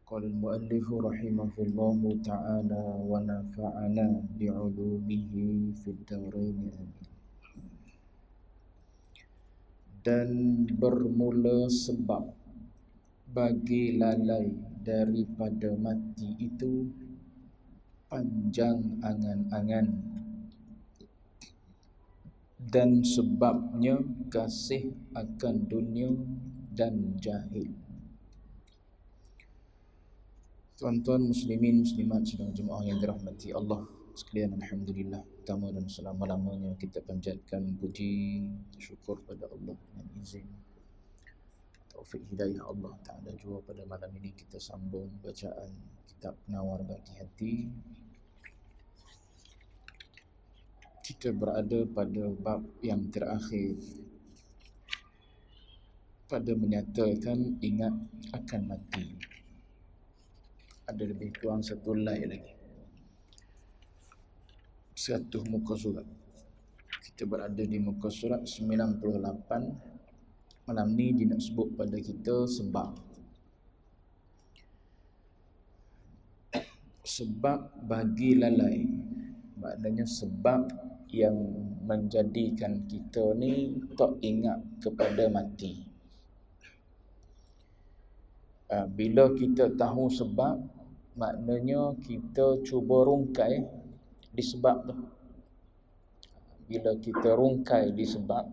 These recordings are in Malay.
قال المؤلف رحمه الله تعالى ونفعنا بعلومه في الدارين آمين. Dan bermula sebab bagi lalai daripada mati itu panjang angan-angan, dan sebabnya kasih akan dunia dan jahil. Tuan-tuan muslimin muslimat sedang jemaah yang dirahmati Allah sekalian, alhamdulillah, pertama dan selama-lamanya kita panjatkan puji syukur pada Allah dan izin taufik hidayah Allah Ta'ala jua pada malam ini kita sambung bacaan kitab Penawar Bagi Hati. Kita berada pada bab yang terakhir pada menyatakan ingat akan mati. Ada lebih kurang satu lai lagi, 100 muka surat. Kita berada di muka surat 98. Malam ni dia nak sebut pada kita sebab bagi lalai. Maknanya sebab yang menjadikan kita ni tak ingat kepada mati. Bila kita tahu sebab, maknanya kita cuba rungkai di sebab tu. Bila kita rungkai di sebab,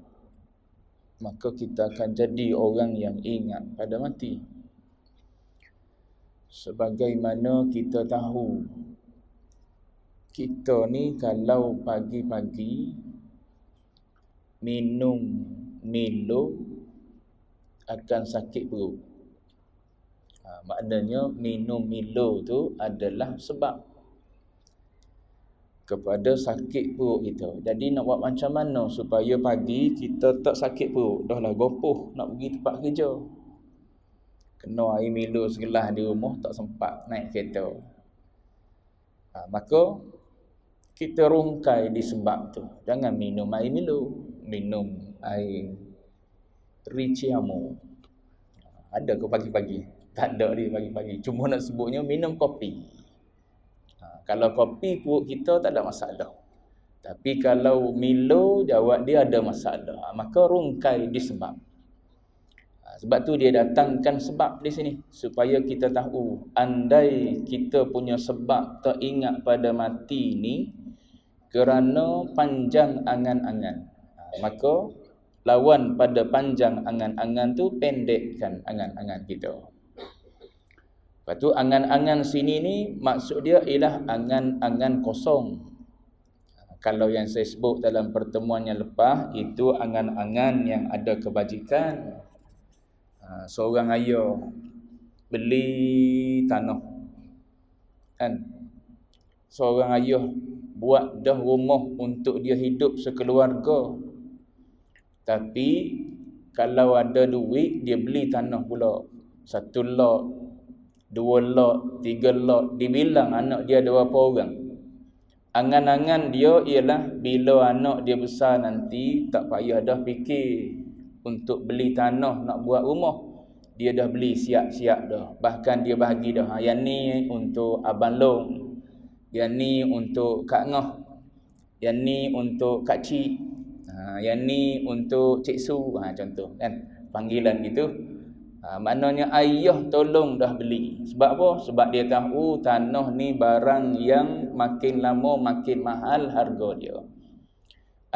maka kita akan jadi orang yang ingat pada mati. Sebagaimana kita tahu, kita ni kalau pagi-pagi minum Milo akan sakit perut. Maknanya minum Milo tu adalah sebab kepada sakit perut kita. Jadi nak buat macam mana supaya pagi kita tak sakit perut? Dah lah gopoh nak pergi tempat kerja, kena air Milo segelas di rumah, tak sempat naik kereta. Maka kita rungkai di sebab tu. Jangan minum air Milo, minum air Riciamo. Ada ke pagi-pagi? Tak ada dia pagi-pagi. Cuma nak sebutnya minum kopi. Kalau kopi perut kita tak ada masalah. Tapi kalau Milo, jawab dia ada masalah. Maka rungkai di sebab. Sebab tu dia datangkan sebab di sini. Supaya kita tahu, andai kita punya sebab tak ingat pada mati ni kerana panjang angan-angan, maka lawan pada panjang angan-angan tu pendekkan angan-angan kita. Lepas tu angan-angan sini ni maksud dia ialah angan-angan kosong. Kalau yang saya sebut dalam pertemuan yang lepas, itu angan-angan yang ada kebajikan. Seorang ayah beli tanah, kan? Seorang ayah buat dah rumah untuk dia hidup sekeluarga. Tapi kalau ada duit, dia beli tanah pula. 1 lot, 2 lot, 3 lot. Dibilang anak dia ada berapa orang. Angan-angan dia ialah bila anak dia besar nanti, tak payah dah fikir untuk beli tanah nak buat rumah. Dia dah beli siap-siap dah. Bahkan dia bahagi dah. Yang ni untuk Abang Long, yang ni untuk Kak Ngah, yang ni untuk Kak Cik, yang ni untuk Cik Su, contoh kan, panggilan gitu. Maknanya ayah tolong dah beli. Sebab apa? Sebab dia tahu tanah ni barang yang makin lama makin mahal harga dia.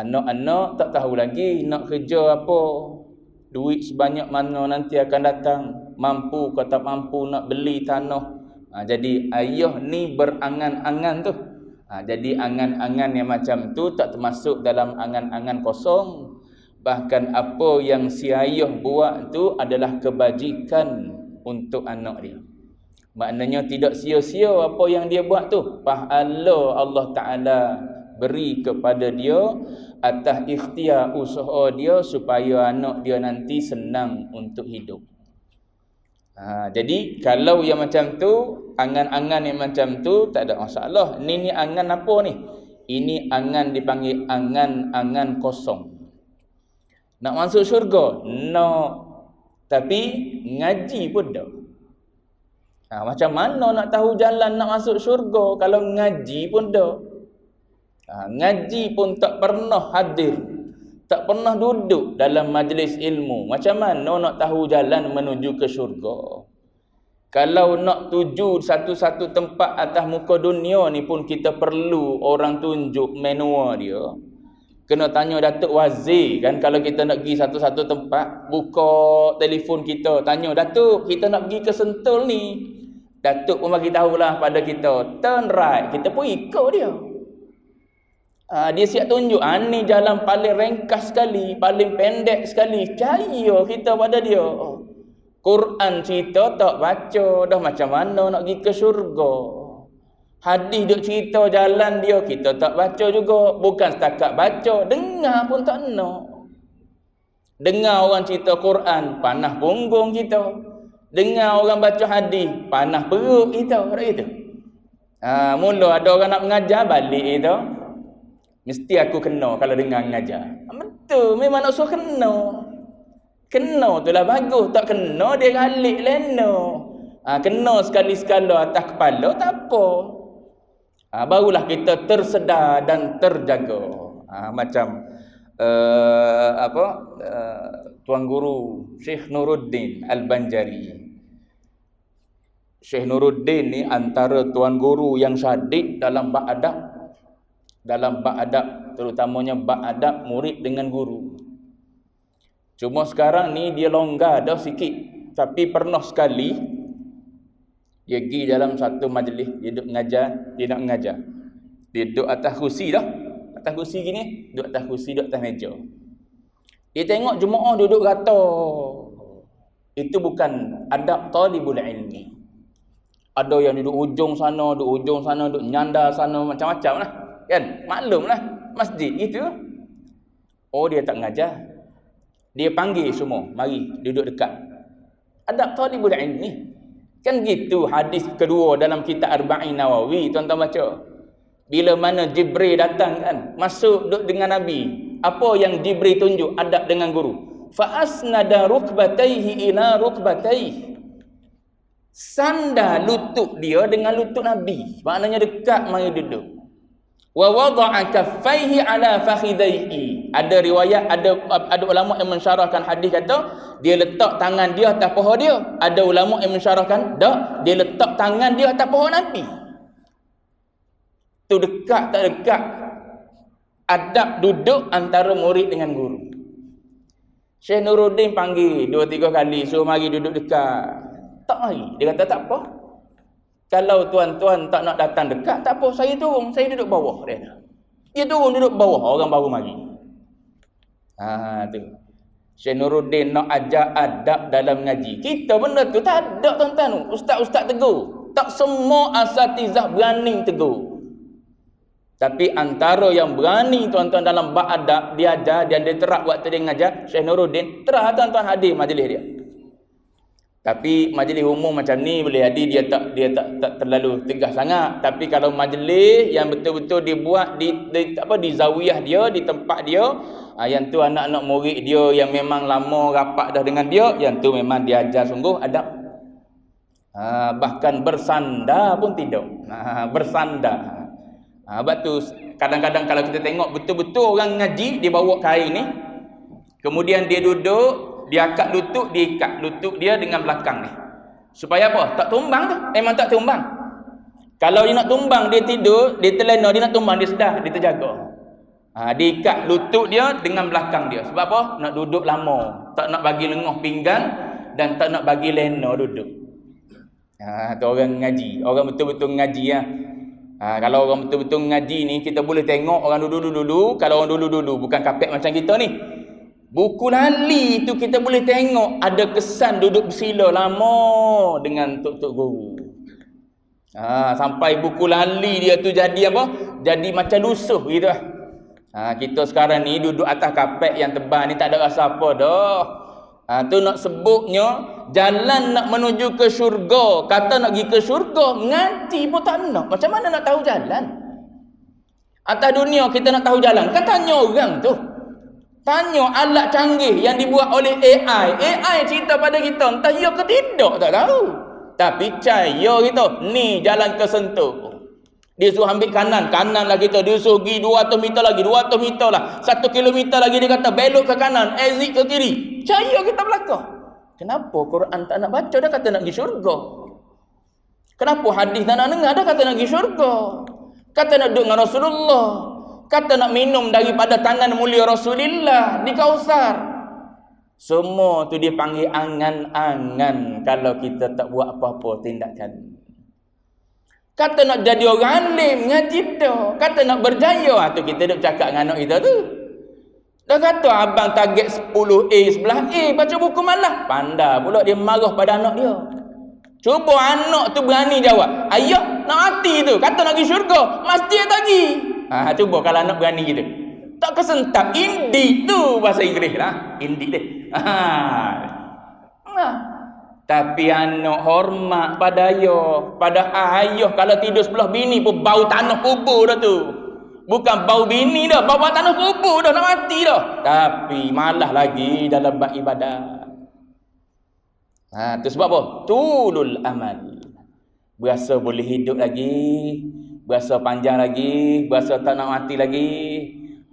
Anak-anak tak tahu lagi nak kerja apa, duit sebanyak mana nanti akan datang, mampu ke tak mampu nak beli tanah. Jadi ayah ni berangan-angan tu. Jadi angan-angan yang macam tu tak termasuk dalam angan-angan kosong. Bahkan apa yang si ayah buat tu adalah kebajikan untuk anak dia. Maknanya tidak sia-sia apa yang dia buat tu. Pahala Allah Ta'ala beri kepada dia atas ikhtiar usaha dia supaya anak dia nanti senang untuk hidup. Jadi kalau yang macam tu, angan-angan yang macam tu tak ada masalah. Ni angan apa ni? Ini angan dipanggil angan-angan kosong. Nak masuk syurga? Nak. Tapi ngaji pun dah. Macam mana nak tahu jalan nak masuk syurga kalau ngaji pun tak? Ngaji pun tak pernah hadir, tak pernah duduk dalam majlis ilmu. Macam mana nak tahu jalan menuju ke syurga? Kalau nak tuju satu-satu tempat atas muka dunia ni pun kita perlu orang tunjuk manual dia. Kena tanya Datuk Wazir kan, kalau kita nak pergi satu-satu tempat, buka telefon kita, tanya Datuk, kita nak pergi ke Sentul ni. Datuk pun bagi tahulah pada kita, turn right, kita pun ikut dia. Dia siap tunjuk, ni jalan paling ringkas sekali, paling pendek sekali, percaya kita pada dia. Quran cerita tak baca, dah macam mana nak pergi ke syurga? Hadis duk cerita jalan dia, kita tak baca juga. Bukan setakat baca, dengar pun tak nak. Dengar orang cerita Quran, panah punggung kita. Dengar orang baca hadis, panah perut kita. Itu. Mula ada orang nak mengajar, balik itu. Mesti aku kena kalau dengar mengajar. Betul, memang nak suruh kena. Kena tu lah bagus, tak kena dia galik lena. Kena sekali-sekala atas kepala, tak apa. Barulah kita tersedar dan terjaga. Macam Tuan Guru Syekh Nuruddin Al-Banjari. Syekh Nuruddin ni antara Tuan Guru yang syadid dalam bab adab. Dalam bab adab, terutamanya bab adab murid dengan guru. Cuma sekarang ni dia longgar dah sikit. Tapi pernah sekali dia pergi dalam satu majlis, dia duduk mengajar, dia nak mengajar. Dia duduk atas kursi dah. Atas kursi gini, duduk atas kursi, duduk atas meja. Dia tengok jemaah duduk rata. Itu bukan adab talibul ilmi. Ada yang duduk ujung sana, duduk nyanda sana, macam-macam lah. Kan? Maklum lah. Masjid itu. Oh, dia tak mengajar. Dia panggil semua, mari duduk dekat. Adab talibul ilmi. Kan gitu hadis kedua dalam kitab Arba'in Nawawi, tuan-tuan baca. Bila mana Jibril datang kan, masuk duduk dengan Nabi. Apa yang Jibril tunjuk adab dengan guru? Fa asnada rukbatayhi ila rukbatayhi. Sandar lutut dia dengan lutut Nabi. Maknanya dekat mari duduk. Wa wada'a kaffaihi ala fakhidaihi. Ada riwayat, ada ulama yang mensyarahkan hadis kata dia letak tangan dia atas paha dia. Ada ulama yang mensyarahkan dak, dia letak tangan dia atas paha Nabi. Tu dekat tak dekat? Adab duduk antara murid dengan guru. Syekh Nuruddin panggil 2-3 kali, suruh mari duduk dekat. Tak mari. Dia kata tak apa. Kalau tuan-tuan tak nak datang dekat, tak apa, saya turun, saya duduk bawah. Dia turun duduk bawah, orang baru mari. Tu. Syekh Nuruddin nak ajar adab dalam ngaji. Kita benda tu tak ada, tuan-tuan. Ustaz-ustaz tegur. Tak semua asatizah berani tegur. Tapi antara yang berani, tuan-tuan, dalam bab adab, dia ajar dan dia terap waktu dia ngajar, Syekh Nuruddin, terah tuan-tuan hadir majlis dia. Tapi majlis umum macam ni boleh jadi dia tak terlalu tegas sangat. Tapi kalau majlis yang betul-betul dibuat di zawiyah dia, di tempat dia, yang tu anak-anak murid dia yang memang lama rapat dah dengan dia, yang tu memang dia ajar sungguh adab. Bahkan bersandar pun tidak. Bersandar. Sebab tu kadang-kadang kalau kita tengok betul-betul orang ngaji, dia bawa kain ni, kemudian dia duduk, dia angkat lutut, dia ikat lutut dia dengan belakang ni. Supaya apa? Tak tumbang tu. Memang tak tumbang. Kalau dia nak tumbang, dia tidur, dia terlena, dia nak tumbang, dia sedar, dia terjaga. Dia ikat lutut dia dengan belakang dia. Sebab apa? Nak duduk lama. Tak nak bagi lengah pinggang dan tak nak bagi lena duduk. Tu orang ngaji. Orang betul-betul ngaji ya. Kalau orang betul-betul ngaji ni, kita boleh tengok orang dulu-dulu. Kalau orang dulu-dulu, bukan kapek macam kita ni. Buku lali tu kita boleh tengok ada kesan duduk bersila lama dengan tok-tok guru. Sampai buku lali dia tu jadi apa? Jadi macam lusuh gitu lah. Kita sekarang ni duduk atas kapek yang tebal ni tak ada rasa apa dah. Tu nak sebutnya jalan nak menuju ke syurga. Kata nak pergi ke syurga, ngaji pun tak nak. Macam mana nak tahu jalan? Atas dunia kita nak tahu jalan, kan tanya orang tu. Tanya alat canggih yang dibuat oleh AI. AI cerita pada kita, entah ya ke tidak, tak tahu. Tapi caya kita, ni jalan ke Sentul. Dia suruh ambil kanan lah kita. Dia suruh pergi 200 meter lagi, 200 meter lah. 1 kilometer lagi dia kata belok ke kanan, exit ke kiri. Caya kita belakang. Kenapa Quran tak nak baca? Dah kata nak pergi syurga. Kenapa hadis tak nak dengar? Dah kata nak pergi syurga. Kata nak duduk dengan Rasulullah. Kata nak minum daripada tangan mulia Rasulullah di Kausar. Semua tu dia panggil angan-angan kalau kita tak buat apa-apa tindakan. Kata nak jadi orang alim, ngaji dah. Kata nak berjaya, tu kita duk cakap dengan anak kita tu. Dah kata abang target 10A, 11A, baca buku malah. Pandai pula dia marah pada anak dia. Cuba anak tu berani jawab. Ayah nak mati tu, kata nak pergi syurga, masjid lagi. Cuba kalau anak berani gitu. Tak kesentap. Indik tu bahasa Inggeris lah. Indik dia. Tapi anak hormat pada ayah. Pada ayah kalau tidur sebelah bini pun bau tanah kubur dah tu. Bukan bau bini dah, bau tanah kubur dah, nak mati dah. Tapi malah lagi dalam bab ibadah. Tu sebab apa? Tulul amal. Berasa boleh hidup lagi, berasa panjang lagi, berasa tak nak mati lagi.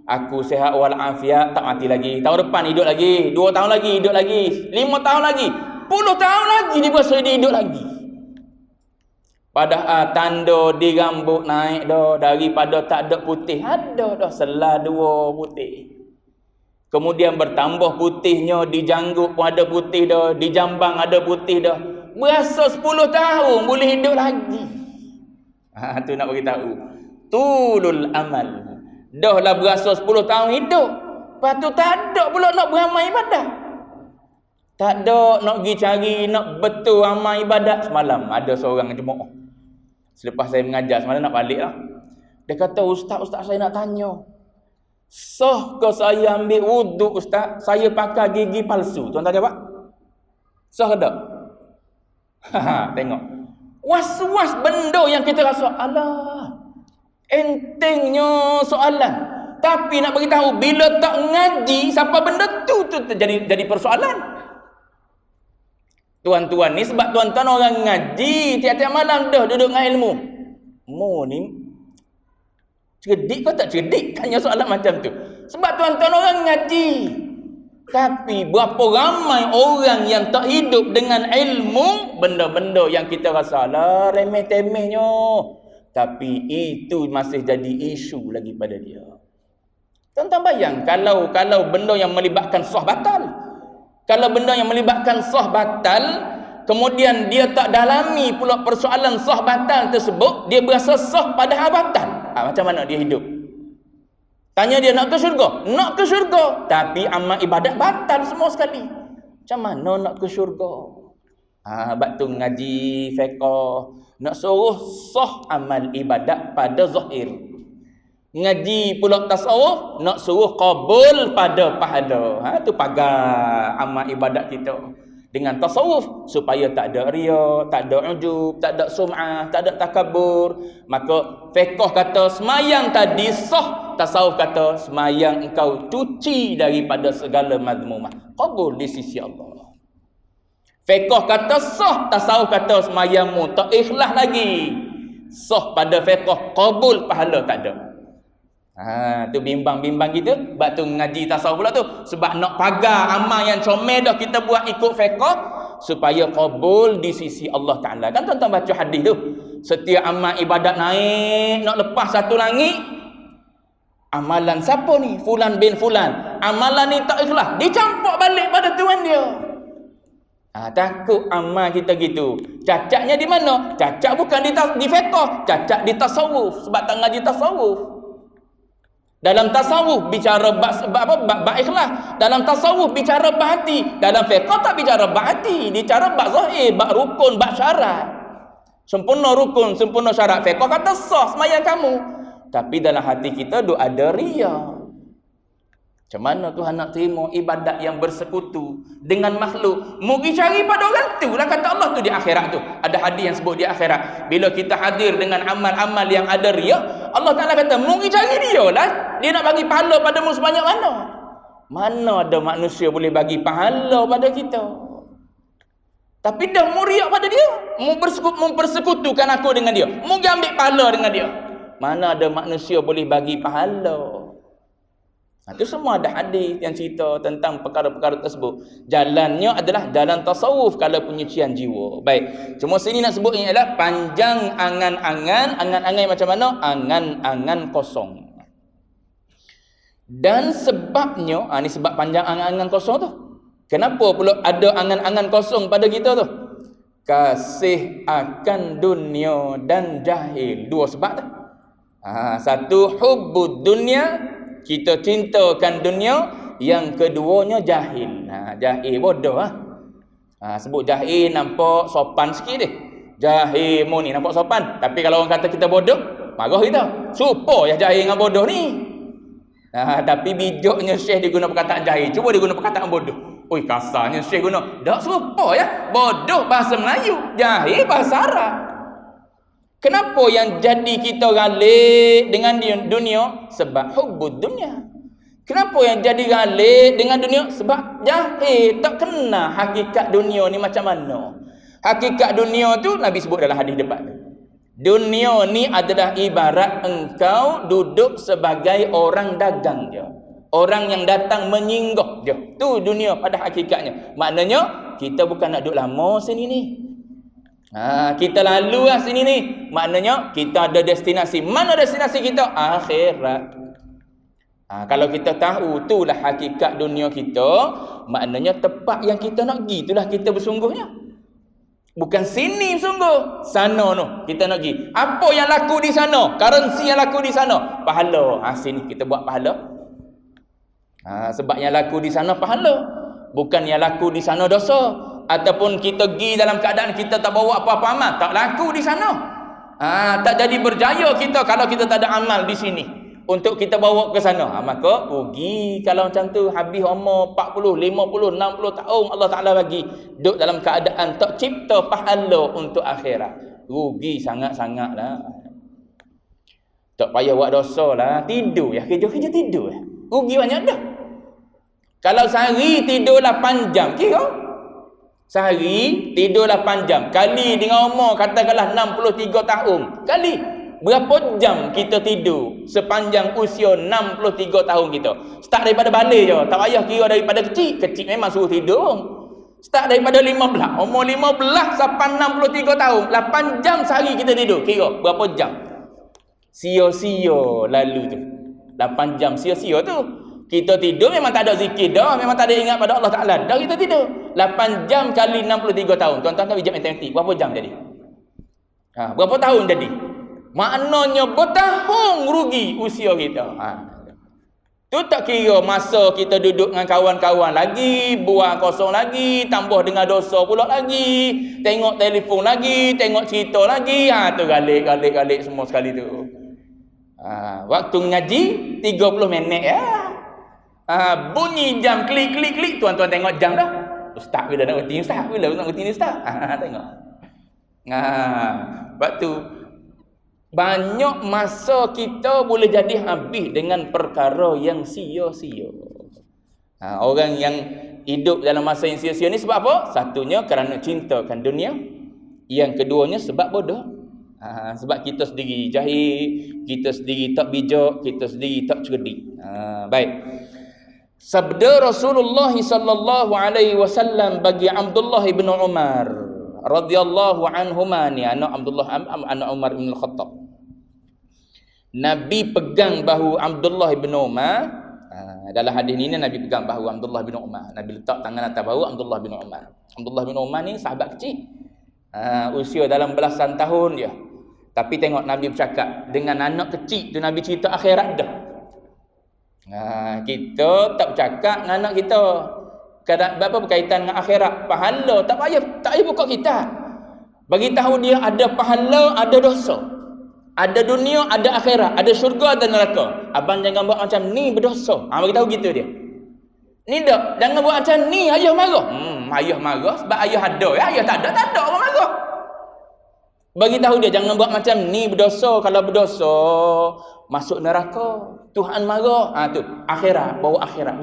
Aku sihat walafiat, tak mati lagi. Tahun depan hidup lagi, 2 tahun lagi hidup lagi, 5 tahun lagi, 10 tahun lagi dia berasa dia hidup lagi. Padahal tanda di rambut naik dah, daripada tak ada putih ada dah selah 2 putih. Kemudian bertambah putihnya, di janggut pun ada putih dah, di jambang ada putih dah. Berasa 10 tahun boleh hidup lagi. Tu nak beritahu. Tulul amal. Dah lah berasa 10 tahun hidup. Lepas tu tak ada pula nak beramal ibadah. Tak ada nak pergi cari, nak betul amal ibadat. Semalam ada seorang jemaah. Selepas saya mengajar semalam nak balik lah. Dia kata, ustaz saya nak tanya. Sah ke saya ambil wuduk ustaz, saya pakai gigi palsu? Tuan-tuan jawab. Sah ke tak? Tengok. Was-was benda yang kita rasa, alah, entengnya soalan. Tapi nak beritahu, bila tak ngaji, siapa benda tu jadi persoalan. Tuan-tuan ni sebab tuan-tuan orang ngaji, tiap-tiap malam dah duduk dengan ilmu. Mu ni cerdik kau tak cerdik? Tanya soalan macam tu. Sebab tuan-tuan orang ngaji. Tapi berapa ramai orang yang tak hidup dengan ilmu, benda-benda yang kita rasa lah remeh-temehnya. Tapi itu masih jadi isu lagi pada dia. Tuan-tuan bayang kalau benda yang melibatkan sah batal. Kalau benda yang melibatkan sah batal, kemudian dia tak dalami pula persoalan sah batal tersebut, dia berasa sah padahal batal. Macam mana dia hidup? Tanya dia nak ke syurga? Nak ke syurga. Tapi amal ibadat batal semua sekali. Macam mana nak ke syurga? Sebab tu ngaji fiqh, nak suruh sah amal ibadat pada zahir. Ngaji pula tasawuf, nak suruh qabul pada pahala. Tu pagar amal ibadat kita dengan tasawuf, supaya tak ada riya, tak ada ujub, tak ada sum'ah, tak ada takabur. Maka fiqh kata semayang tadi sah, tasawuf kata semayang engkau cuci daripada segala mazmumah, qabul di sisi Allah. Fiqh kata sah, tasawuf kata semayangmu tak ikhlas lagi. Sah pada fiqh, qabul pahala tak ada. Tu bimbang-bimbang kita. Sebab tu ngaji tasawuf pula tu, sebab nak pagar amal yang comel dah kita buat ikut fiqh, supaya qabul di sisi Allah Ta'ala. Kan tuan-tuan baca hadis tu, setiap amal ibadat naik, nak lepas satu langit, amalan siapa ni? Fulan bin Fulan, amalan ni tak ikhlas, dicampak balik pada Tuhan dia. Takut amal kita gitu. Cacatnya di mana? Cacat bukan di fiqh, cacat di tasawuf. Sebab tak ngaji tasawuf. Dalam tasawuf bicara bab ikhlas, dalam tasawuf bicara bab hati, dalam fiqh tak bicara bab hati, bicara bab zahir, bab rukun, bab syarat. Sempurna rukun, sempurna syarat, fiqh kata sah sembahyang kamu. Tapi dalam hati kita ada riya. Macam mana Tuhan nak terima ibadat yang bersekutu dengan makhluk? Mugi cari pada orang tu lah, kata Allah tu di akhirat tu. Ada hadis yang sebut di akhirat, bila kita hadir dengan amal-amal yang ada riya, Allah Ta'ala kata mugi cari dia lah. Dia nak bagi pahala padamu sebanyak mana? Mana ada manusia boleh bagi pahala pada kita? Tapi dah mu riak pada dia, mu mempersekutukan aku dengan dia, mu ambil pahala dengan dia. Mana ada manusia boleh bagi pahala? Itu semua ada hadis yang cerita tentang perkara-perkara tersebut. Jalannya adalah jalan tasawuf kalau penyucian jiwa. Baik. Cuma sini nak sebut ini adalah panjang angan-angan. Angan-angan macam mana? Angan-angan kosong. Dan sebabnya, ni sebab panjang angan-angan kosong tu. Kenapa pula ada angan-angan kosong pada kita tu? Kasih akan dunia dan jahil. Dua sebab tu. Satu, hubbud dunia, kita cintakan dunia. Yang keduanya jahil. Jahil bodoh. Sebut jahil nampak sopan sikit dia. Jahil mu ni nampak sopan. Tapi kalau orang kata kita bodoh, marah kita. Supo ya jahil dengan bodoh ni. Tapi bijaknya Syekh dia guna perkataan jahil. Cuba dia guna perkataan bodoh. Oi, kasarnya Syekh guna. Tak serupa ya. Bodoh bahasa Melayu, jahil bahasa Arab. Kenapa yang jadi kita galik dengan dunia? Sebab hubbud dunia. Kenapa yang jadi galik dengan dunia? Sebab jahil, tak kena hakikat dunia ni macam mana. Hakikat dunia tu Nabi sebut dalam hadis depan. Dunia ni adalah ibarat engkau duduk sebagai orang dagang je. Orang yang datang menyinggah je. Tu dunia pada hakikatnya. Maknanya kita bukan nak duduk lama sini ni. Kita lalu lah sini ni. Maknanya kita ada destinasi. Mana destinasi kita? Akhirat. Kalau kita tahu itulah hakikat dunia kita, maknanya tempat yang kita nak pergi itulah kita bersungguhnya. Bukan sini sungguh, sana tu kita nak pergi. Apa yang laku di sana? Currency yang laku di sana, pahala. Sini kita buat pahala. Sebab yang laku di sana pahala, bukan yang laku di sana dosa. Ataupun kita pergi dalam keadaan kita tak bawa apa-apa amal, tak laku di sana. Tak jadi berjaya kita kalau kita tak ada amal di sini untuk kita bawa ke sana. Maka rugi kalau macam tu. Habis umur 40, 50, 60 tahun Allah Ta'ala bagi duduk dalam keadaan tak cipta pahala untuk akhirat. Rugi sangat-sangat lah. Tak payah buat dosa lah. Tidur ya, kerja-kerja tidur ya. Rugi banyak dah. Kalau sehari tidur 8 jam, kira sehari tidur 8 jam kali dengan umur katakanlah 63 tahun, kali berapa jam kita tidur sepanjang usia 63 tahun kita. Start daripada balik je, tak payah kira daripada kecil. Kecil memang suruh tidur. Start daripada 15, umur 15 sampai 63 tahun, 8 jam sehari kita tidur. Kira berapa jam? Sia-sia lalu tu. 8 jam sia-sia tu. Kita tidur memang tak ada zikir dah, memang tak ada ingat pada Allah Ta'ala dah, kita tidur 8 jam kali 63 tahun. Tuan-tuan tahu bijak matematik berapa jam jadi? Berapa tahun jadi? Maknanya bertahun rugi usia kita. Tu tak kira masa kita duduk dengan kawan-kawan lagi, buang kosong lagi, tambah dengan dosa pula lagi, tengok telefon lagi, tengok cerita lagi. Tu galik semua sekali tu. Waktu ngaji 30 minit ya. Bunyi jam klik, tuan-tuan tengok jam dah. Ustaz bila nak berhenti ustaz? Bila nak berhenti ustaz? Tengok. Sebab tu banyak masa kita boleh jadi habis dengan perkara yang sia-sia. Orang yang hidup dalam masa yang sia-sia ni sebab apa? Satunya kerana cintakan dunia. Yang keduanya sebab bodoh. Sebab kita sendiri jahil, kita sendiri tak bijak, kita sendiri tak cerdik. Baik. Sabda Rasulullah sallallahu alaihi wasallam bagi Abdullah bin Umar radhiyallahu anhuma, ni anak anak Umar bin Al-Khattab. Nabi pegang bahu Abdullah bin Umar. Dalam hadis ini Nabi pegang bahu Abdullah bin Umar. Nabi letak tangan atas bahu Abdullah bin Umar. Abdullah bin Umar ni sahabat kecil. Usia dalam belasan tahun dia. Tapi tengok Nabi bercakap dengan anak kecil tu, Nabi cerita akhirat dah. Kita tak bercakap dengan anak kita apa berkaitan dengan akhirat, pahala, tak payah buka kita. Bagi tahu dia ada pahala, ada dosa. Ada dunia, ada akhirat, ada syurga, ada neraka. Abang jangan buat macam ni, berdosa. Bagi tahu gitu dia. Ni dak, jangan buat macam ni, ayah marah. Ayah marah sebab ayah ada ya, ayah tak ada orang marah. Bagi tahu dia jangan buat macam ni, berdosa. Kalau berdosa masuk neraka, Tuhan marah. Tu akhirat, bawa akhirat.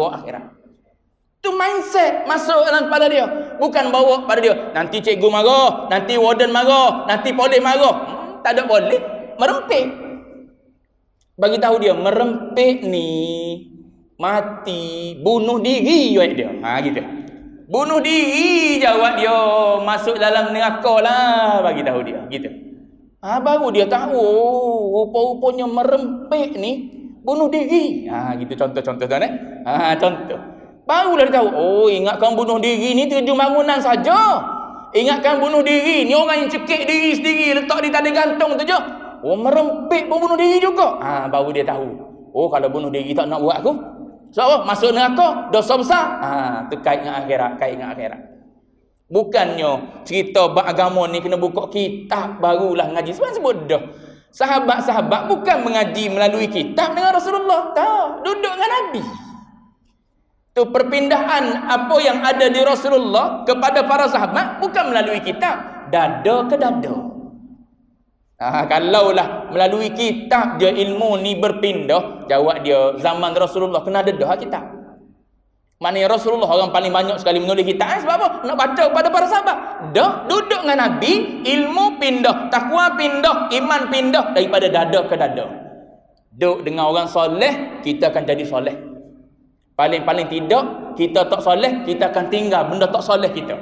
Tu mindset masuk dalam kepala dia. Bukan bawa pada dia, nanti cikgu marah, nanti warden marah, nanti polis marah. Tak ada polis, merempit. Bagi tahu dia, merempit ni mati, bunuh diri jawab dia. Gitu. Bunuh diri jawab dia, masuk dalam neraka lah, bagi tahu dia. Gitu. Baru dia tahu, rupa-rupanya merempit ni bunuh diri. Gitu contoh-contoh tuan contoh. Barulah dia tahu, ingatkan bunuh diri ni 7 bangunan saja. Ingatkan bunuh diri ni orang yang cekik diri sendiri, letak di tali gantung tu je. Merempit pun bunuh diri juga. Baru dia tahu. Kalau bunuh diri tak nak buat aku. Sebab apa? Masuk neraka, dosa besar. Tu kait dengan akhirat, Bukannya cerita bab agama ni kena buka kitab barulah ngaji. Sebab dah. Sahabat-sahabat bukan mengaji melalui kitab dengan Rasulullah. Tak, duduk dengan Nabi. Tu perpindahan apa yang ada di Rasulullah kepada para sahabat bukan melalui kitab, dada ke dada. Kalaulah melalui kitab dia ilmu ni berpindah, jawab dia zaman Rasulullah kena dedah kitab. Maknanya Rasulullah orang paling banyak sekali menulis kitab. Sebab apa? Nak baca kepada para sahabat. Dah duduk dengan Nabi, ilmu pindah, takwa pindah, iman pindah daripada dada ke dada. Duduk dengan orang soleh, kita akan jadi soleh. Paling-paling tidak, kita tak soleh, kita akan tinggal benda tak soleh kita.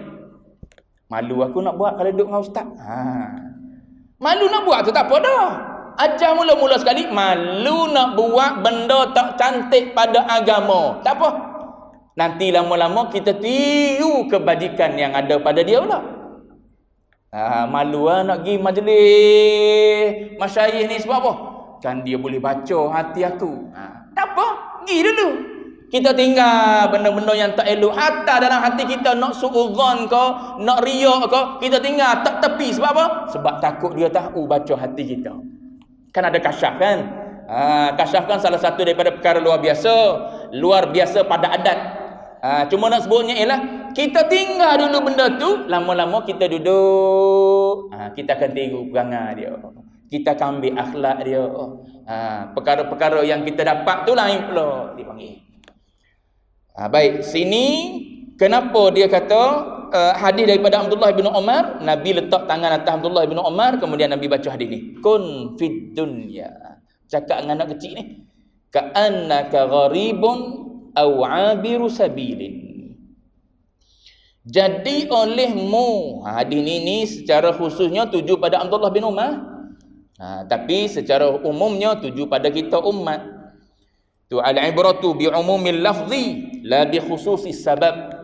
Malu aku nak buat kalau duduk dengan ustaz. Malu nak buat tu tak apa dah. Ajar mula-mula sekali, malu nak buat benda tak cantik pada agama. Tak apa. Nanti lama-lama kita tiru kebajikan yang ada pada dia pula. Malu nak pergi majlis masyayikh ni sebab apa? Kan dia boleh baca hati aku. Tak apa, pergi dulu. Kita tinggal benda-benda yang tak elok. Hatta dalam hati kita nak su'udzon ke, nak riak ke, kita tinggal tak tepi. Sebab apa? Sebab takut dia tahu baca hati kita. Kan ada kasyaf kan? Kasyaf kan salah satu daripada perkara luar biasa pada adat. Cuma nak sebutnya ialah kita tinggal dulu benda tu, lama-lama kita duduk, kita akan tiru perangai dia. Kita akan ambil akhlak dia. Perkara-perkara yang kita dapat tu lain pula dipanggil. Baik, sini kenapa dia kata hadis daripada Abdullah bin Umar, Nabi letak tangan atas Abdullah bin Umar, kemudian Nabi baca hadis ni. Kun fid dunya. Cakap dengan anak kecil ni. Ka'annaka gharibun aw 'abiru sabilin. Jadi olehmu. Hadis ni secara khususnya tuju pada Abdullah bin Umar. Tapi secara umumnya tuju pada kita umat. Tu al-ibratu bi umumil lafzi la bi khususis sabab.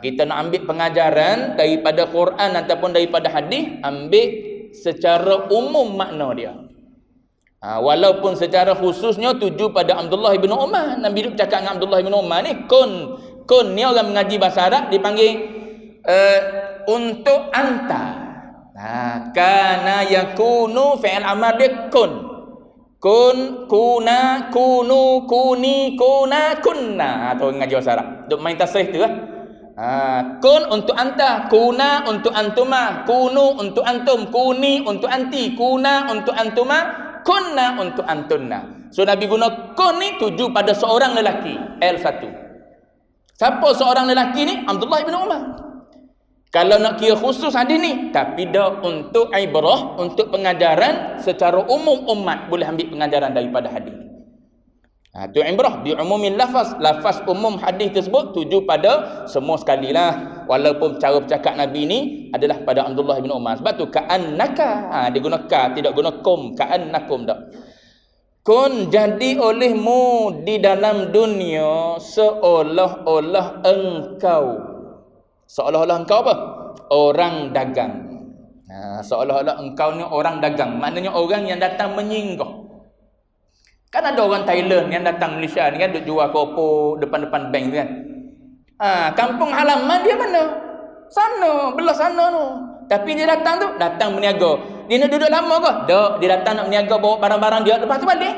Kita nak ambil pengajaran daripada Quran ataupun daripada hadis, ambil secara umum makna dia. Walaupun secara khususnya tuju pada Abdullah bin Umar. Nabi duk cakap dengan Abdullah bin Umar ni, kun ni orang mengaji bahasa Arab dipanggil untuk anta. Kana yakunu fi'il amr dia kun. Kun, kuna, kunu, kuni, kuna, kunna. Atau ngaji bahasa Arab. Duk main tasrih tu lah. Kun untuk anta, kuna untuk antuma, kunu untuk antum, kuni untuk anti, kuna untuk antuma, kunna untuk antunna. So Nabi guna kun ni tuju pada seorang lelaki, L1. Siapa seorang lelaki ni? Abdullah bin Umar. Kalau nak kira khusus hadis ni, tapi dah untuk ibrah, untuk pengajaran secara umum umat boleh ambil pengajaran daripada hadis. Tu ibrah bi umumin lafaz umum hadis tersebut tuju pada semua sekali lah. Walaupun cara bercakap Nabi ni adalah pada Abdullah bin Umar. Sebab tu ka'annaka, dia guna ka, tidak guna kum, ka'annakum dak. Kun jadi olehmu di dalam dunia seolah-olah engkau. Seolah-olah engkau apa? Orang dagang. Seolah-olah engkau ni orang dagang. Maknanya orang yang datang menyinggah. Kan ada orang Thailand yang datang Malaysia ni kan, duk jual keropok depan-depan bank tu kan. Kampung halaman dia mana? Sana, belah sana tu. Tapi dia datang tu, datang berniaga. Dia nak duduk lama ke? Tak, dia datang nak berniaga, bawa barang-barang dia, lepas tu balik.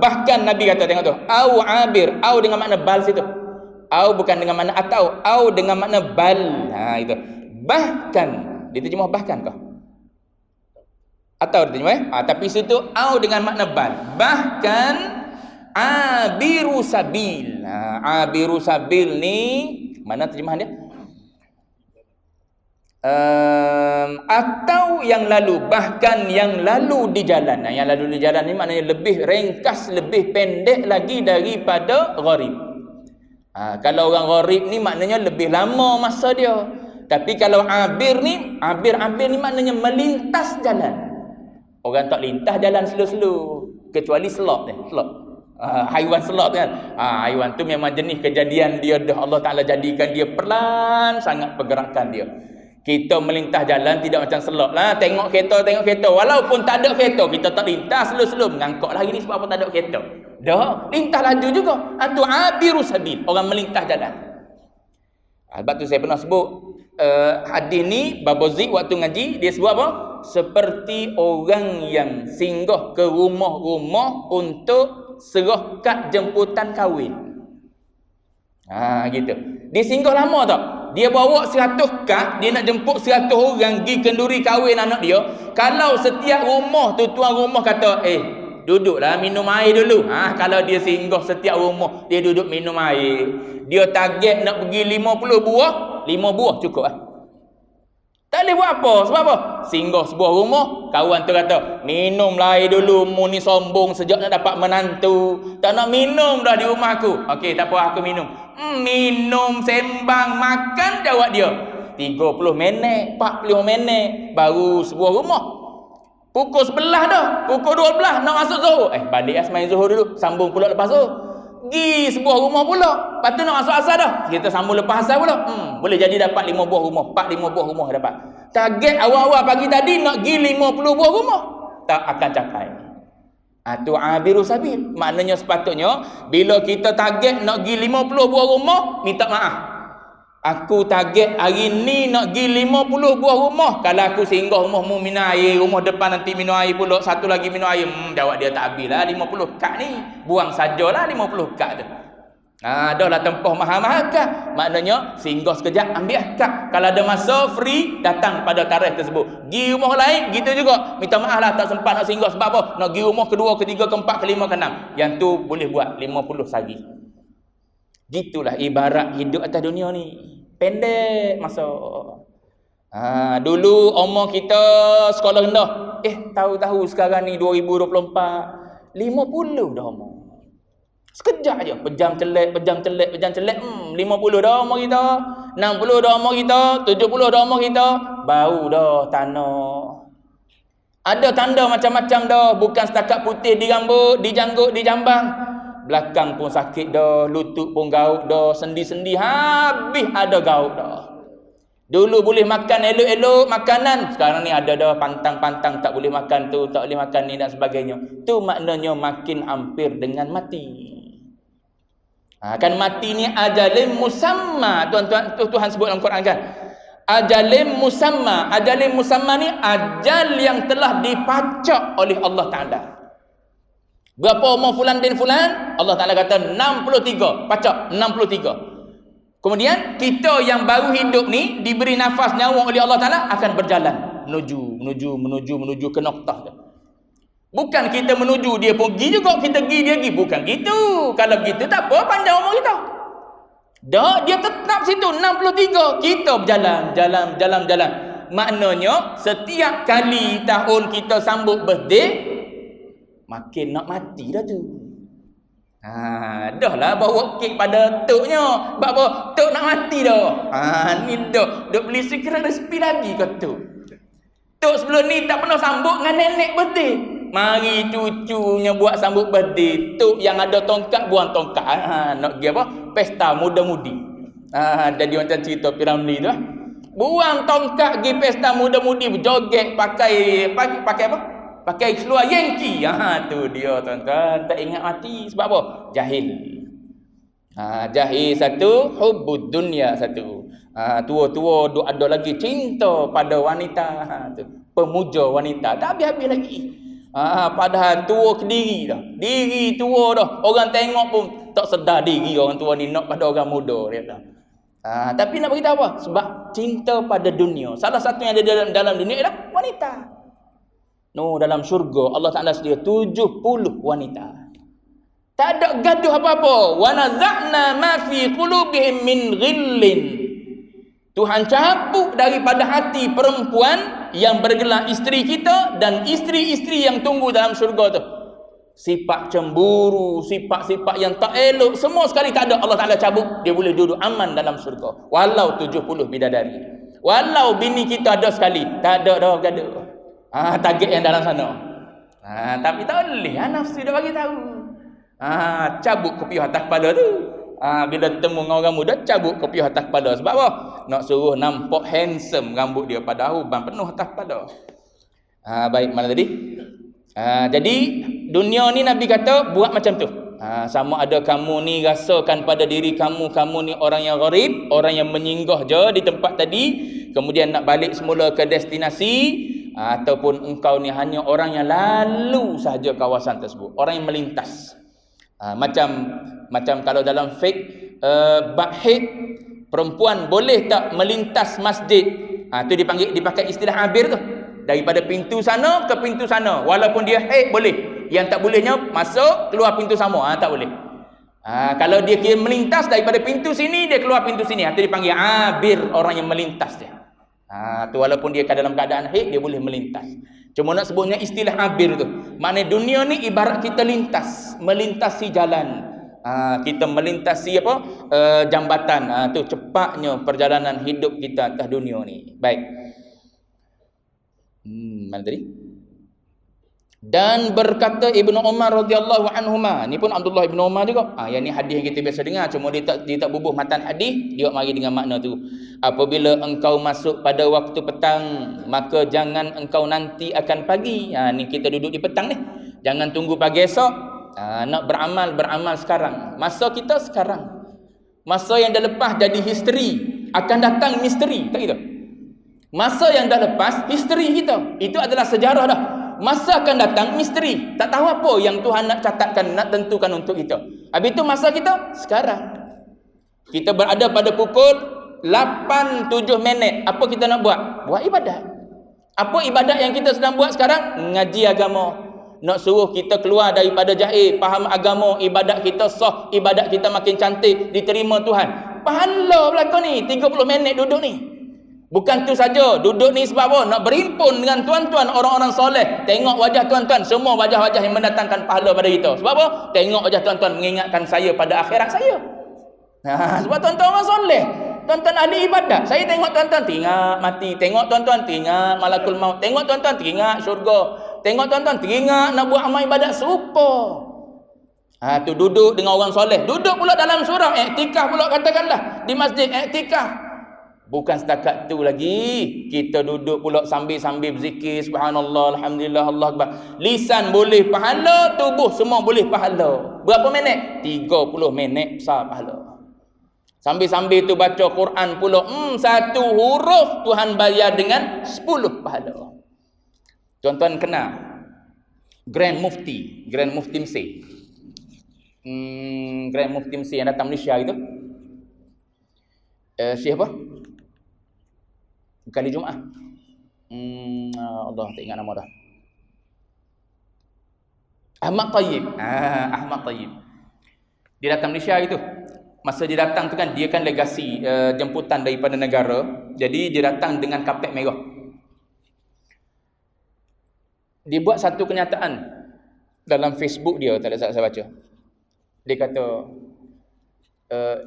Bahkan Nabi kata, tengok tu, au abir, au dengan makna bal situ. Au bukan dengan makna atau, au dengan makna bal. Itu. Bahkan, dia terjemah bahkan kah? Atau dia terjemah? Tapi situ au dengan makna bal. Bahkan abiru sabil. Abiru sabil ni Mana terjemahan dia? Atau yang lalu, bahkan yang lalu di jalan. Yang lalu di jalan ni maknanya lebih ringkas, lebih pendek lagi daripada gharib. Kalau orang gharib ni maknanya lebih lama masa dia. Tapi kalau abir ni maknanya melintas jalan. Orang tak lintas jalan slow-slow, kecuali slot ni, slot. Haiwan slot kan. Haiwan tu memang jenis kejadian dia dah Allah Taala jadikan dia pelan sangat pergerakan dia. Kita melintas jalan tidak macam selok lah. Tengok kereta. Walaupun tak ada kereta, kita tak lintas slow-slow. Mengangkut lah hari ni sebab apa tak ada kereta. Dah, lintas laju juga. Itu abiru sabil. Orang melintas jalan. Sebab tu saya pernah sebut. Hadis ni, Babozi waktu ngaji, dia sebut apa? Seperti orang yang singgah ke rumah-rumah untuk serah kad jemputan kahwin. Gitu. Dia singgah lama tak? Dia bawa 100 kad, dia nak jemput 100 orang pergi kenduri kahwin anak dia. Kalau setiap rumah tu tuan rumah kata, duduklah minum air dulu. Kalau dia singgah setiap rumah, dia duduk minum air. Dia target nak pergi 50 buah, 5 buah cukup lah. Tak boleh buat apa. Sebab apa? Singgah sebuah rumah, kawan tu kata, minumlah air dulu, mu ni sombong sejak nak dapat menantu. Tak nak minum dah di rumah aku. Okey, tak apa, aku minum. Minum, sembang, makan, jawab dia. 30 minit, 40 minit, baru sebuah rumah. Pukul 11 dah, pukul 12 nak masuk Zuhur. Balik sembang Zuhur dulu, sambung pula lepas Zuhur. Gi sebuah rumah pula. Lepas tu nak masuk asar dah. Kita sambung lepas asar pula. Boleh jadi dapat 5 buah rumah. 4-5 buah rumah dapat. Target awal-awal pagi tadi nak gi 50 buah rumah. Tak akan capai. Tu abiru sabil. Maknanya sepatutnya bila kita target nak gi 50 buah rumah, minta maaf. Aku target hari ni nak gi 50 buah rumah. Kalau aku singgah rumahmu minum air, rumah depan nanti minum air pula, satu lagi minum air. Jawab dia tak habis lah 50 kad ni. Buang sajalah 50 kad tu. Dah lah tempoh mahal-mahal kad. Maknanya singgah sekejap ambil kad. Kalau ada masa free, datang pada tarikh tersebut. Gi rumah lain, gitu juga. Minta maaf lah tak sempat nak singgah. Sebab apa? Nak gi rumah kedua, ketiga, keempat, kelima, keenam. Yang tu boleh buat 50 sehari. Gitulah ibarat hidup atas dunia ni. Pendek masa. Dulu umur kita sekolah rendah. Tahu-tahu sekarang ni 2024, 50 dah umur. Sekejap je, pejam celek. 50 dah umur kita, 60 dah umur kita, 70 dah umur kita, bau dah tanah. Ada tanda macam-macam dah, bukan setakat putih di rambut, di janggut, di jambang. Belakang pun sakit dah, lutut pun gaut dah, sendi-sendi habis ada gaut dah. Dulu boleh makan elok-elok makanan, sekarang ni ada dah pantang-pantang tak boleh makan tu, tak boleh makan ni dan sebagainya. Tu maknanya makin hampir dengan mati. Kan mati ni ajalim musamma. Tuhan sebut dalam Quran kan. Ajalim musamma. Ajalim musamma ni ajal yang telah dipacak oleh Allah Ta'ala. Berapa umur fulan bin fulan? Allah Ta'ala kata 63. Pacak 63. Kemudian kita yang baru hidup ni diberi nafas nyawa oleh Allah Ta'ala akan berjalan menuju ke noktah tu. Bukan kita menuju dia pergi juga, kita pergi dia pergi. Bukan gitu. Kalau begitu tak apa panjang umur kita. Dah dia tetap situ 63. Kita berjalan. Maknanya setiap kali tahun kita sambut birthday, makin nak mati dah tu. Dah lah bawa kek pada tok-nya. Sebab apa? Tok nak mati dah. Ni dah. Duk beli secret recipe lagi ke tu. Tok sebelum ni tak pernah sambut dengan nenek birthday. Mari cucunya buat sambut birthday. Tok yang ada tongkat buang tongkat. Nak pergi apa? Pesta muda-mudi. Jadi macam cerita Piramli tu. Buang tongkat pergi pesta muda-mudi, berjoget pakai apa? Pakai keluar Yankee. Tu dia tuan-tuan. Tak ingat mati. Sebab apa? Jahil. Jahil satu, hubbud dunia satu. Tua-tua duk ada lagi cinta pada wanita. Tu. Pemuja wanita. Tak habis-habis lagi. Padahal tua ke diri dah. Diri tua dah. Orang tengok pun tak sedar diri orang tua ni nak pada orang muda. Dia dah. Tapi nak beritahu apa? Sebab cinta pada dunia. Salah satu yang ada dalam dunia ialah wanita. Dalam syurga Allah Ta'ala sedia 70 wanita. Tak ada gaduh apa-apa. Wa naza'na ma fi qulubihim min ghillin. Tuhan cabut daripada hati perempuan yang bergelar isteri kita dan isteri-isteri yang tunggu dalam syurga tu. Sifat cemburu, sifat-sifat yang tak elok, semua sekali tak ada. Allah Ta'ala cabut. Dia boleh duduk aman dalam syurga. Walau 70 bidadari. Walau bini kita ada sekali, tak ada dah gaduh. Target yang dalam sana. Tapi tak boleh. Nafsu dah bagi tahu. Cabut kopiah atas kepala tu. Bila temu dengan orang muda, cabut kopiah atas kepala. Sebab apa? Nak suruh nampak handsome rambut dia, padahal uban penuh atas kepala. Baik, mana tadi? Jadi dunia ni Nabi kata buat macam tu. Sama ada kamu ni rasakan pada diri kamu ni orang yang gharib, orang yang menyinggah je di tempat tadi, kemudian nak balik semula ke destinasi, ataupun engkau ni hanya orang yang lalu sahaja kawasan tersebut, orang yang melintas. Macam kalau dalam fiqh bahid, perempuan boleh tak melintas masjid? Tu dipakai istilah abir tu. Daripada pintu sana ke pintu sana, walaupun dia haid boleh. Yang tak bolehnya masuk keluar pintu sama, tak boleh. Kalau dia kira melintas daripada pintu sini, dia keluar pintu sini, itu dipanggil abir, orang yang melintas dia. Tu walaupun dia dalam keadaan haid, dia boleh melintas. Cuma nak sebutnya istilah abir tu. Maknanya dunia ni ibarat kita lintas, melintasi jalan. Kita melintasi jambatan. Tu cepatnya perjalanan hidup kita atas dunia ni. Baik. Mana tadi? Dan berkata Ibnu Umar radhiyallahu anhuma, ni pun Abdullah Ibnu Umar juga. Yang ni hadis yang kita biasa dengar, cuma dia tak bubuh matan hadis, dia mari dengan makna tu. Apabila engkau masuk pada waktu petang, maka jangan engkau nanti akan pagi. Ni kita duduk di petang ni. Jangan tunggu pagi esok. Nak beramal sekarang. Masa kita sekarang. Masa yang dah lepas jadi history, akan datang misteri, tak gitu? Masa yang dah lepas history kita, itu adalah sejarah dah. Masa akan datang misteri, tak tahu apa yang Tuhan nak catatkan, nak tentukan untuk kita. Habis itu masa kita sekarang. Kita berada pada pukul 8:07 minit. Apa kita nak buat? Buat ibadat. Apa ibadat yang kita sedang buat sekarang? Ngaji agama. Nak suruh kita keluar daripada jahil, faham agama, ibadat kita sah, ibadat kita makin cantik, diterima Tuhan. Pahala belakang ni 30 minit duduk ni. Bukan tu saja, duduk ni sebab apa? Nak berimpun dengan tuan-tuan orang-orang soleh. Tengok wajah tuan-tuan, semua wajah-wajah yang mendatangkan pahala pada kita. Sebab apa? Tengok wajah tuan-tuan mengingatkan saya pada akhirat saya. Sebab tuan-tuan orang soleh, tuan-tuan ahli ibadat. Saya tengok tuan-tuan teringat mati, tengok tuan-tuan teringat malakul maut, tengok tuan-tuan teringat syurga, tengok tuan-tuan teringat nak buat amal ibadat serupa. Tu duduk dengan orang soleh. Duduk pula dalam surau, iktikaf pula katakanlah di masjid, iktikaf. Bukan setakat tu lagi, kita duduk pula sambil-sambil berzikir subhanallah, alhamdulillah, Allah akbar. Lisan boleh pahala, tubuh semua boleh pahala. Berapa minit? 30 minit besar pahala. Sambil-sambil tu baca Quran pula, satu huruf Tuhan bayar dengan 10 pahala. Tuan-tuan kenal Grand Mufti Mesir. Grand Mufti Mesir yang datang Malaysia itu. Siapa? Kali Jumaat. Allah tak ingat nama dah. Ahmad Tayyib. Dia datang Malaysia itu. Masa dia datang tu kan, dia kan legasi jemputan daripada negara. Jadi dia datang dengan kapet merah. Dia buat satu kenyataan dalam Facebook dia, tak ada saya baca. Dia kata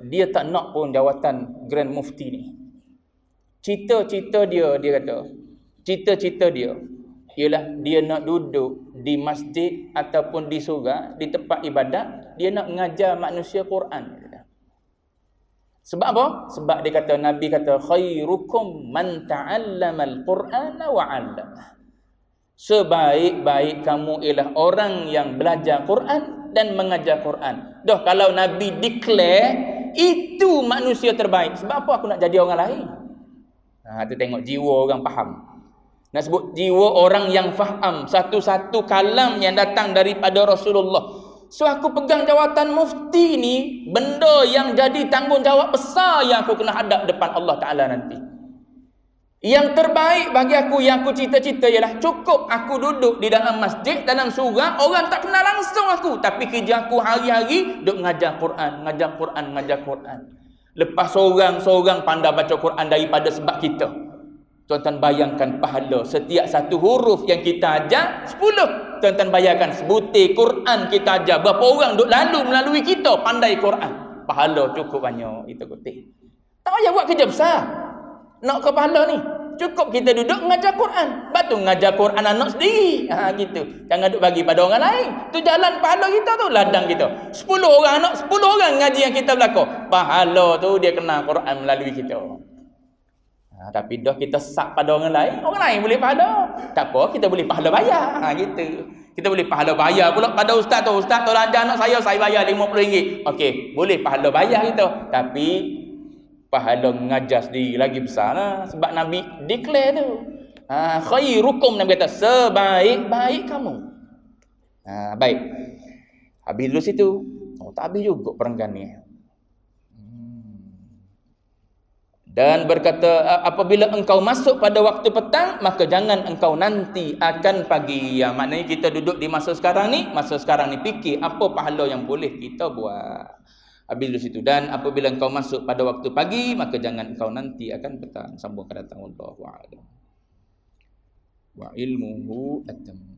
dia tak nak pun jawatan Grand Mufti ni. Cita-cita dia kata, cita-cita dia ialah dia nak duduk di masjid ataupun di surga, di tempat ibadat, dia nak mengajar manusia Quran. Sebab apa? Sebab dia kata, Nabi kata, khairukum man ta'allamal Qur'ana wa 'allamah. Sebaik-baik kamu ialah orang yang belajar Quran dan mengajar Quran. Dah kalau Nabi declare itu manusia terbaik, sebab apa aku nak jadi orang lain? Tu tengok jiwa orang faham. Nak sebut jiwa orang yang faham satu-satu kalam yang datang daripada Rasulullah. So aku pegang jawatan mufti ni, benda yang jadi tanggungjawab besar yang aku kena hadap depan Allah Ta'ala nanti. Yang terbaik bagi aku, yang aku cita-cita ialah cukup aku duduk di dalam masjid, dalam surau, orang tak kenal langsung aku, tapi kerja aku hari-hari duk ngajar Quran, ngajar Quran, ngajar Quran. Lepas seorang-seorang pandai baca Quran daripada sebab kita. Tuan-tuan bayangkan pahala setiap satu huruf yang kita ajar 10. Tuan-tuan bayangkan sebutir Quran kita ajar, berapa orang duk lalu melalui kita pandai Quran. Pahala cukup banyak itu kutip. Tak payah buat kerja besar. Nak ke pahala ni, cukup kita duduk mengajar Quran. Batu mengajar Quran anak sendiri. Gitu. Jangan duk bagi pada orang lain. Tu jalan pahala kita tu, ladang kita. 10 orang anak, 10 orang ngaji yang kita belakang. Pahala tu dia kena Quran melalui kita. Tapi dah kita sak pada orang lain boleh pahala. Tak apa, kita boleh pahala bayar. Gitu. Kita boleh pahala bayar pula pada ustaz tu ajar anak saya bayar RM50. Okey, boleh pahala bayar kita. Tapi pahala mengajar sendiri lagi besar lah. Sebab Nabi declare tu, khairukum, Nabi kata sebaik-baik kamu. Baik, habis dulu situ. Tak habis juga perenggan ni. Dan berkata, apabila engkau masuk pada waktu petang, maka jangan engkau nanti akan pagi. Maknanya kita duduk di masa sekarang ni fikir apa pahala yang boleh kita buat. Habis dulu situ. Dan apabila engkau masuk pada waktu pagi, maka jangan engkau nanti akan petang. Sambung akan datang. Wallahu a'lam. Wa ilmuhu atam.